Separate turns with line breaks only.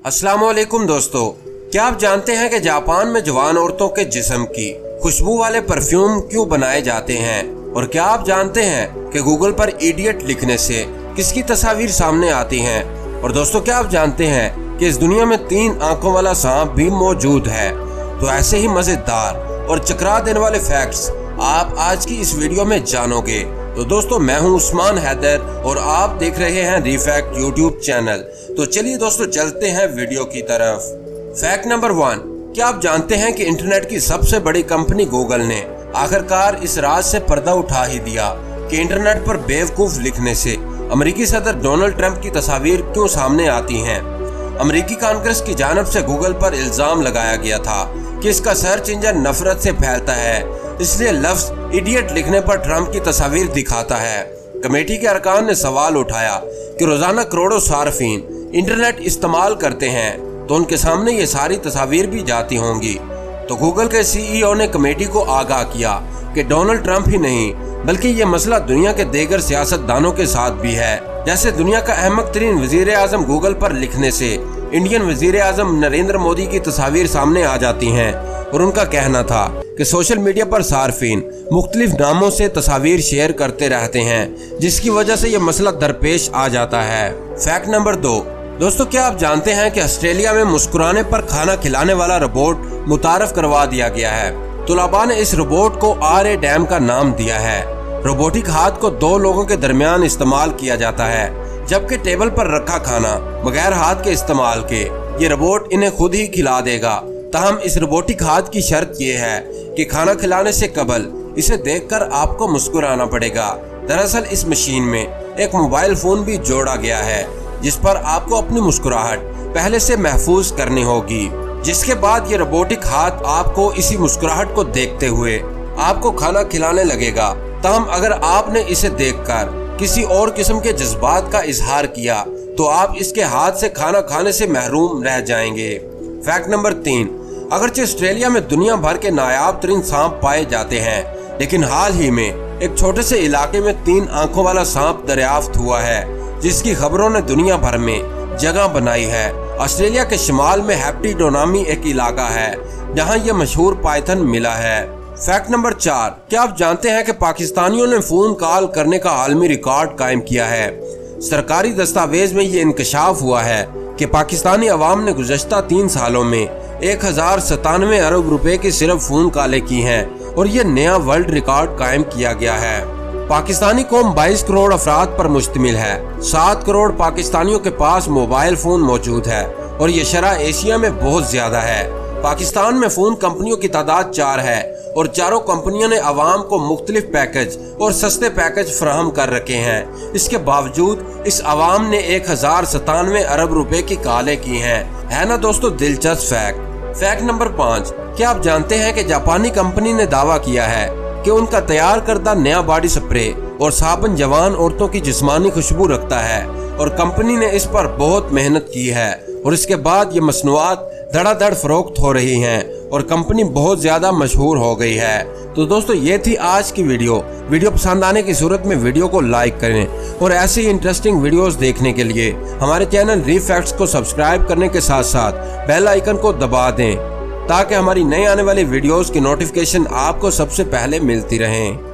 अस्सलामुअलैकुम दोस्तों, क्या आप जानते हैं कि जापान में जवान औरतों के जिस्म की खुशबू वाले परफ्यूम क्यों बनाए जाते हैं? और क्या आप जानते हैं कि गूगल पर इडियट लिखने से किसकी तस्वीर सामने आती हैं? और दोस्तों, क्या आप जानते हैं कि इस दुनिया में 3 आंखों वाला सांप भी मौजूद है? तो ऐसे ही मजेदार और चकरा देने वाले फैक्ट्स आप आज की इस वीडियो में जानोगे। तो दोस्तों, मैं हूं उस्मान हैदर और आप देख रहे हैं रिफैक्ट यूट्यूब चैनल। तो चलिए दोस्तों, चलते हैं वीडियो की तरफ। फैक्ट नंबर 1, क्या आप जानते हैं कि इंटरनेट की सबसे बड़ी कंपनी गूगल ने आखिरकार इस राज से पर्दा उठा ही दिया कि इंटरनेट पर बेवकूफ लिखने से अमेरिकी सदर डोनाल्ड ट्रंप की तस्वीर क्यों सामने आती हैं। अमेरिकी कांग्रेस की जानिब से गूगल पर इल्जाम लगाया गया था कि इसका सर्च इंजन नफरत से फैलता है, इसलिए लफ्ज इडियट लिखने पर ट्रंप की तस्वीर दिखाता है। कमेटी के अरकान ने सवाल उठाया कि रोजाना करोड़ों सार्फिन इंटरनेट इस्तेमाल करते हैं, तो उनके सामने ये सारी तस्वीर भी जाती होंगी। तो गूगल के CEO ने कमेटी को आगाह किया कि डोनाल्ड ट्रंप ही नहीं बल्कि ये मसला दुनिया के दीगर सियासतदानों के साथ भी है। जैसे दुनिया का अहमक तरीन वजीर आजम गूगल पर लिखने से इंडियन वजीर आजम नरेंद्र मोदी की तस्वीर सामने आ जाती हैं, और उनका कहना था कि सोशल मीडिया पर सार्फिन मुख्तलिफ नामों से तस्वीर शेयर करते रहते हैं, जिसकी वजह से ये मसला दरपेश आ जाता है। फैक्ट नंबर 2, दोस्तों, क्या आप जानते हैं कि ऑस्ट्रेलिया में मुस्कुराने पर खाना खिलाने वाला रोबोट मुतारफ करवा दिया गया है। तुलाबा ने इस रोबोट को RA डैम का नाम दिया है। रोबोटिक हाथ को 2 लोगों के दरमियान इस्तेमाल किया जाता है, जबकि टेबल पर रखा खाना बगैर हाथ के इस्तेमाल के ये रोबोट इन्हें खुद ही खिला देगा। ताहम इस रोबोटिक हाथ की शर्त ये है कि खाना खिलाने से कबल इसे देखकर आपको मुस्कुराना पड़ेगा। दरअसल इस मशीन में एक मोबाइल फोन भी जोड़ा गया है, जिस पर आपको अपनी मुस्कुराहट पहले से महफूज करनी होगी, जिसके बाद ये रोबोटिक हाथ आपको इसी मुस्कुराहट को देखते हुए आपको खाना खिलाने लगेगा। ताहम अगर आपने इसे देखकर किसी और किस्म के जज्बात का इजहार किया तो आप इसके हाथ से खाना खाने से महरूम रह जाएंगे। फैक्ट नंबर 3, अगरचे ऑस्ट्रेलिया में दुनिया भर के नायाब तरीन सांप पाए जाते हैं, लेकिन हाल ही में एक छोटे से इलाके में 3 आंखों वाला सांप दरियाफ्त हुआ है, जिसकी खबरों ने दुनिया भर में जगह बनाई है। ऑस्ट्रेलिया के शिमाल में हैप्टीडो नामी एक इलाका है जहां यह मशहूर पाइथन मिला है। फैक्ट नंबर 4, क्या आप जानते हैं कि पाकिस्तानियों ने फोन कॉल करने का आलमी रिकॉर्ड कायम किया है। सरकारी दस्तावेज में ये इंकशाफ हुआ है कि पाकिस्तानी अवाम ने गुज़श्ता 3 सालों में 1097 अरब रुपए की सिर्फ फोन कॉलें की हैं, और ये नया वर्ल्ड रिकॉर्ड कायम किया गया है। पाकिस्तानी कौम 22 करोड़ अफराद पर मुश्तमिल है। 7 करोड़ पाकिस्तानियों के पास मोबाइल फोन मौजूद है, और ये शरह एशिया में बहुत ज्यादा है। पाकिस्तान में फोन कंपनियों की तादाद 4 है, और चारों कंपनियों ने अवाम को मुख्तलिफ पैकेज और सस्ते पैकेज फराहम कर रखे हैं। इसके बावजूद इस अवाम ने 1097 अरब रुपए की कॉलें की हैं। है ना दोस्तों दिलचस्प फैक्ट। फैक्ट नंबर 5, क्या आप जानते हैं कि जापानी कंपनी ने दावा किया है कि उनका तैयार करदा नया बॉडी स्प्रे और साबुन जवान औरतों की जिस्मानी खुशबू रखता है, और कंपनी ने इस पर बहुत मेहनत की है, और इसके बाद ये मसनूआत धड़ाधड़ फरोख्त हो रही हैं, और कंपनी बहुत ज्यादा मशहूर हो गई है। तो दोस्तों, ये थी आज की वीडियो पसंद आने की सूरत में वीडियो को लाइक करें, और ऐसे ही इंटरेस्टिंग वीडियोस देखने के लिए हमारे चैनल रिफैक्ट्स को सब्सक्राइब करने के साथ साथ बेल आइकन को दबा दें, ताकि हमारी नई आने वाली वीडियोस की नोटिफिकेशन आपको सबसे पहले मिलती रहें।